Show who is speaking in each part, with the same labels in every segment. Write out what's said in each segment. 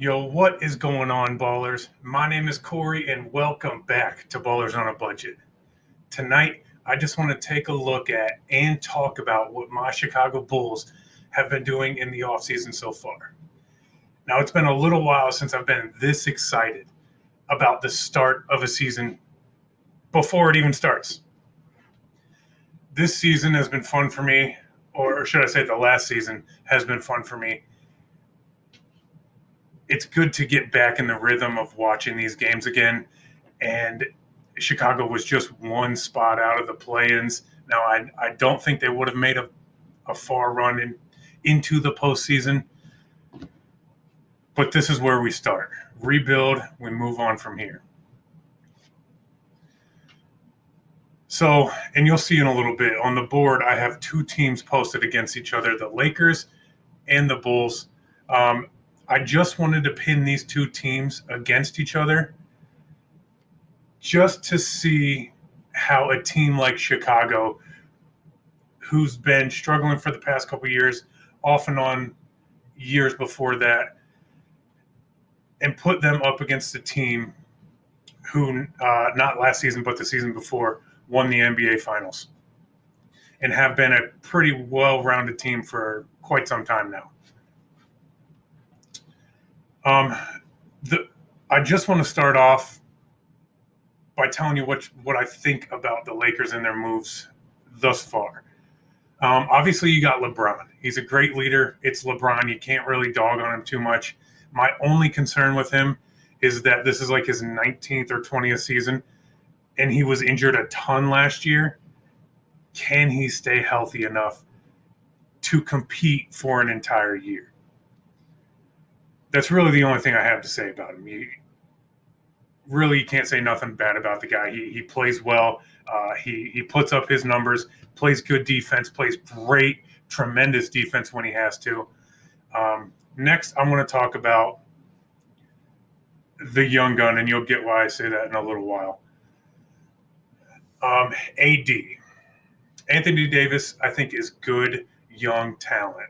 Speaker 1: Yo, what is going on, ballers? My name is Corey, and welcome back to Ballers on a Budget. Tonight, I just want to take a look at and talk about what my Chicago Bulls have been doing in the offseason so far. Now, it's been a little while since I've been this excited about the start of a season before it even starts. This season has been fun for me, or should I say, the last season has been fun for me. It's good to get back in the rhythm of watching these games again. And Chicago was just one spot out of the play-ins. Now, I don't think they would have made a far run into the postseason. But this is where we start. Rebuild, we move on from here. So, and you'll see in a little bit, on the board, I have two teams posted against each other, the Lakers and the Bulls. I just wanted to pin these two teams against each other just to see how a team like Chicago, who's been struggling for the past couple of years, off and on years before that, and put them up against a team who, not last season, but the season before, won the NBA Finals and have been a pretty well-rounded team for quite some time now. I just want to start off by telling you what I think about the Lakers and their moves thus far. Obviously, you got LeBron. He's a great leader. It's LeBron. You can't really dog on him too much. My only concern with him is that this is like his 19th or 20th season, and he was injured a ton last year. Can he stay healthy enough to compete for an entire year? That's really the only thing I have to say about him. You can't say nothing bad about the guy. He plays well. He puts up his numbers, plays good defense, plays great, tremendous defense when he has to. Next, I'm going to talk about the young gun, and you'll get why I say that in a little while. AD. Anthony Davis, I think, is good young talent.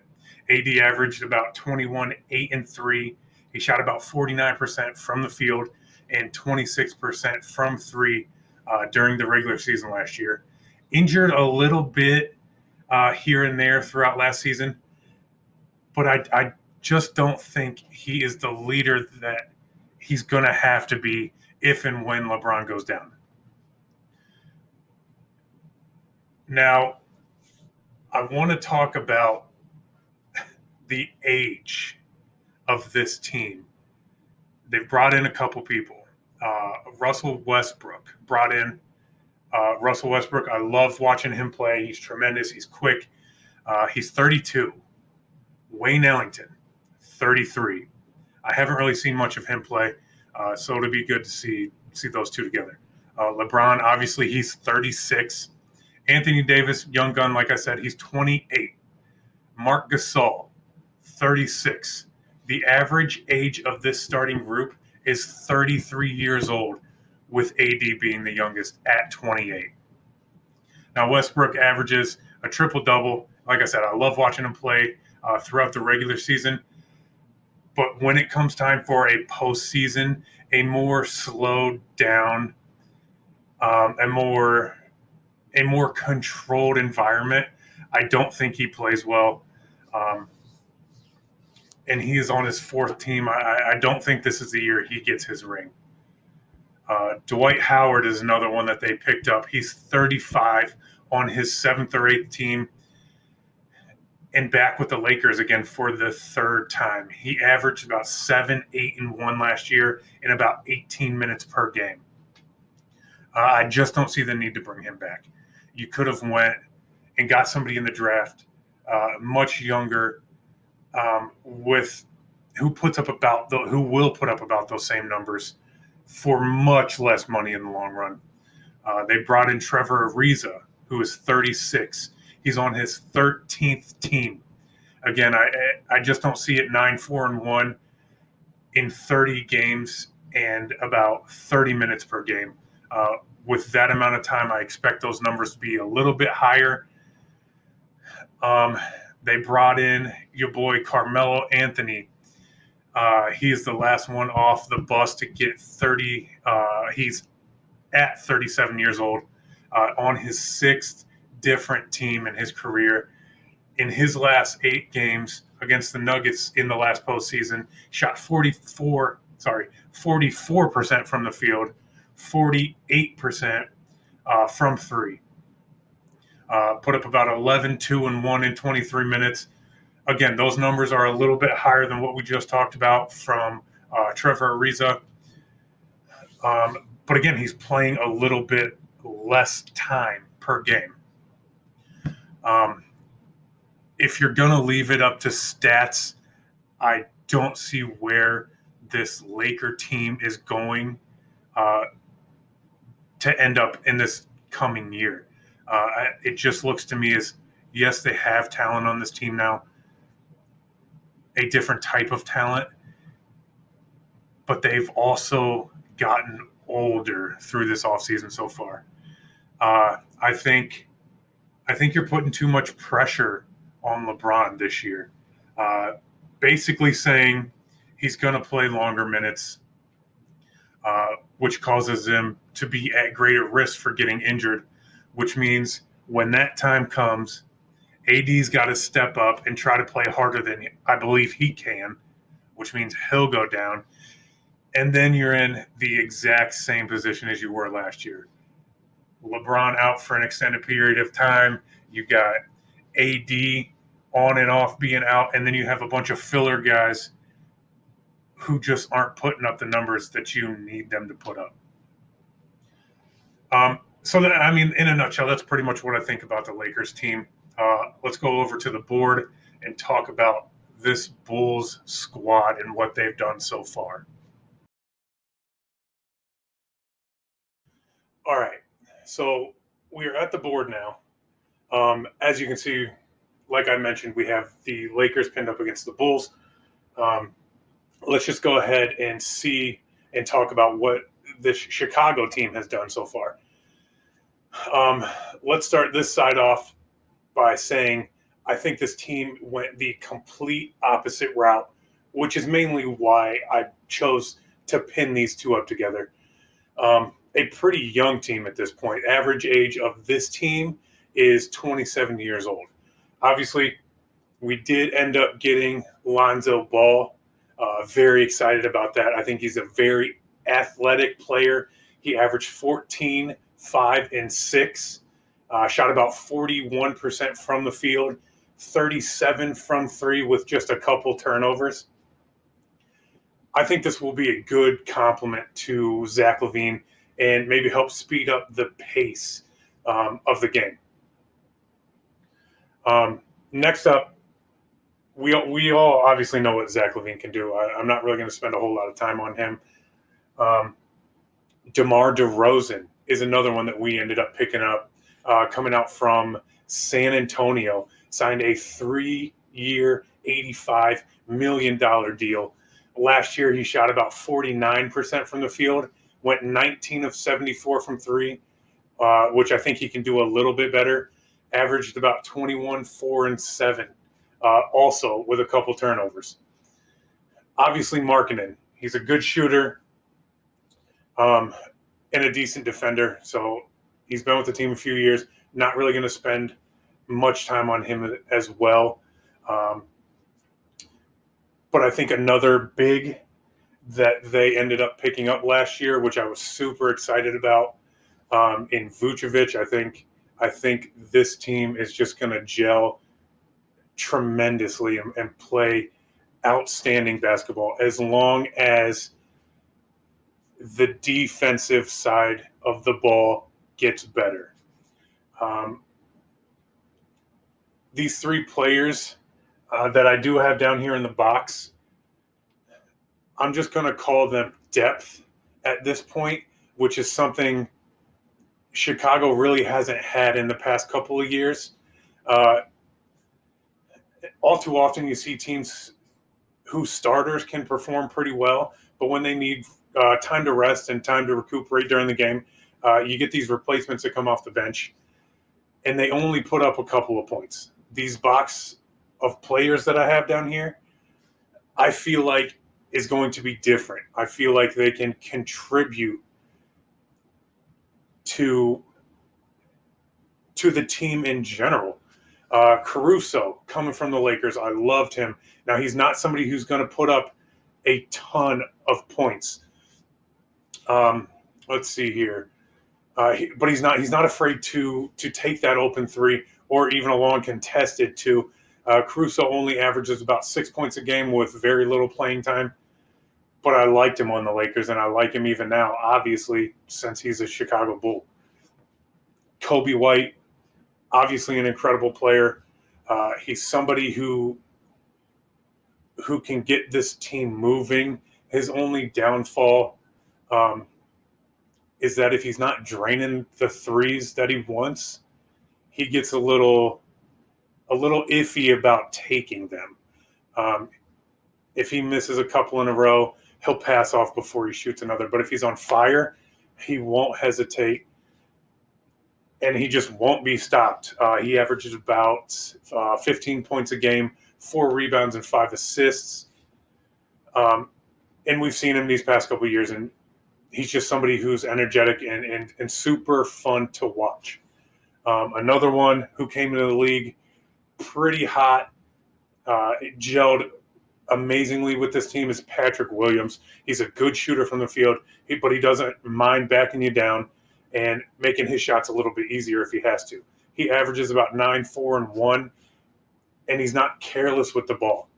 Speaker 1: AD averaged about 21, 8, and 3. He shot about 49% from the field and 26% from three during the regular season last year. Injured a little bit here and there throughout last season, but I just don't think he is the leader that he's going to have to be if and when LeBron goes down. Now, I want to talk about the age of this team. They've brought in a couple people. Russell Westbrook brought in. Russell Westbrook, I love watching him play. He's tremendous. He's quick. He's 32. Wayne Ellington, 33. I haven't really seen much of him play, so it'll be good to see those two together. LeBron, obviously, he's 36. Anthony Davis, young gun, like I said, he's 28. Marc Gasol, 36. The average age of this starting group is 33 years old, with AD being the youngest at 28. Now, Westbrook averages a triple-double. Like I said, I love watching him play throughout the regular season. But when it comes time for a postseason, a more slowed down, a more controlled environment, I don't think he plays well. And he is on his fourth team. I don't think this is the year he gets his ring. Dwight Howard is another one that they picked up. He's 35 on his seventh or eighth team and back with the Lakers again for the third time. He averaged about 7, 8, and 1 last year in about 18 minutes per game. I just don't see the need to bring him back. You could have went and got somebody in the draft much younger who will put up about those same numbers for much less money in the long run. They brought in Trevor Ariza, who is 36. He's on his 13th team. Again, I just don't see it 9-4-1 in 30 games and about 30 minutes per game. With that amount of time, I expect those numbers to be a little bit higher. They brought in your boy Carmelo Anthony. He is the last one off the bus to get 30. He's at 37 years old, on his sixth different team in his career. In his last 8 games against the Nuggets in the last postseason, shot 44% from the field, 48% from three. Put up about 11, 2, and 1 in 23 minutes. Again, those numbers are a little bit higher than what we just talked about from Trevor Ariza. But again, he's playing a little bit less time per game. If you're going to leave it up to stats, I don't see where this Laker team is going to end up in this coming year. It just looks to me as, yes, they have talent on this team now, a different type of talent, but they've also gotten older through this offseason so far. I think you're putting too much pressure on LeBron this year, basically saying he's going to play longer minutes, which causes him to be at greater risk for getting injured, which means when that time comes, AD's got to step up and try to play harder than I believe he can, which means he'll go down. And then you're in the exact same position as you were last year. LeBron out for an extended period of time. You got AD on and off being out, and then you have a bunch of filler guys who just aren't putting up the numbers that you need them to put up. So that, I mean, in a nutshell, that's pretty much what I think about the Lakers team. Let's go over to the board and talk about this Bulls squad and what they've done so far. All right, so we're at the board now. As you can see, like I mentioned, we have the Lakers pinned up against the Bulls. Let's just go ahead and see and talk about what this Chicago team has done so far. Let's start this side off by saying I think this team went the complete opposite route, which is mainly why I chose to pin these two up together. A pretty young team at this point. Average age of this team is 27 years old. Obviously, we did end up getting Lonzo Ball. Very excited about that. I think he's a very athletic player. He averaged 14, 5, and 6. Shot about 41% from the field, 37 from three with just a couple turnovers. I think this will be a good complement to Zach LaVine and maybe help speed up the pace of the game. Next up, we all obviously know what Zach LaVine can do. I'm not really going to spend a whole lot of time on him. DeMar DeRozan is another one that we ended up picking up, coming out from San Antonio, signed a 3-year, $85 million deal. Last year, he shot about 49% from the field, went 19 of 74 from three, which I think he can do a little bit better. Averaged about 21, 4, and 7, also with a couple turnovers. Obviously, Markkanen, he's a good shooter and a decent defender. So he's been with the team a few years. Not really going to spend much time on him as well. But I think another big that they ended up picking up last year, which I was super excited about, in Vucevic. I think this team is just going to gel tremendously and play outstanding basketball as long as the defensive side of the ball gets better. These three players that I do have down here in the box, I'm just going to call them depth at this point, which is something Chicago really hasn't had in the past couple of years. All too often you see teams whose starters can perform pretty well, but when they need time to rest and time to recuperate during the game, you get these replacements that come off the bench, and they only put up a couple of points. These box of players that I have down here, I feel like is going to be different. I feel like they can contribute to the team in general. Caruso, coming from the Lakers, I loved him. Now, he's not somebody who's going to put up a ton of points. Let's see here. But he's not afraid to take that open three or even a long contested two. Caruso only averages about 6 points a game with very little playing time, but I liked him on the Lakers, and I like him even now, obviously, since he's a Chicago Bull. Kobe White, obviously an incredible player. He's somebody who can get this team moving. His only downfall is that if he's not draining the threes that he wants, he gets a little iffy about taking them. If he misses a couple in a row, he'll pass off before he shoots another. But if he's on fire, he won't hesitate, and he just won't be stopped. He averages about 15 points a game, 4 rebounds, and 5 assists. And we've seen him these past couple of years, and he's just somebody who's energetic and super fun to watch. Another one who came into the league pretty hot, gelled amazingly with this team is Patrick Williams. He's a good shooter from the field, but he doesn't mind backing you down and making his shots a little bit easier if he has to. He averages about 9, 4, and 1, and he's not careless with the ball.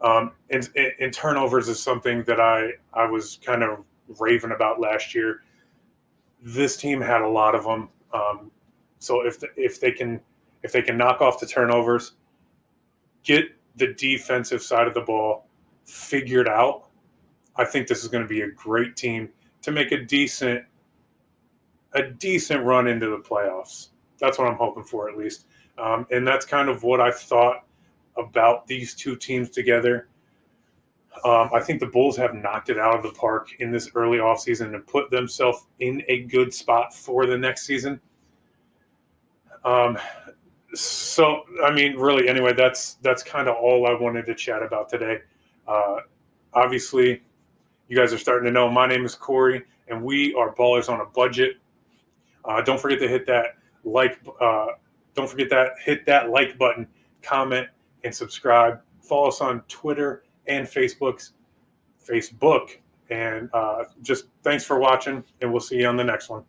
Speaker 1: And turnovers is something that I was kind of raving about last year. This team had a lot of them. So if they can knock off the turnovers, get the defensive side of the ball figured out, I think this is going to be a great team to make a decent run into the playoffs. That's what I'm hoping for, at least. And that's kind of what I thought about these two teams together. I think the Bulls have knocked it out of the park in this early offseason and put themselves in a good spot for the next season. So, I mean, really, anyway, that's kind of all I wanted to chat about today. Obviously, you guys are starting to know my name is Corey, and we are Ballers on a Budget. Don't forget to hit that hit that like button, comment, and subscribe. Follow us on Twitter and Facebook. And just thanks for watching, and we'll see you on the next one.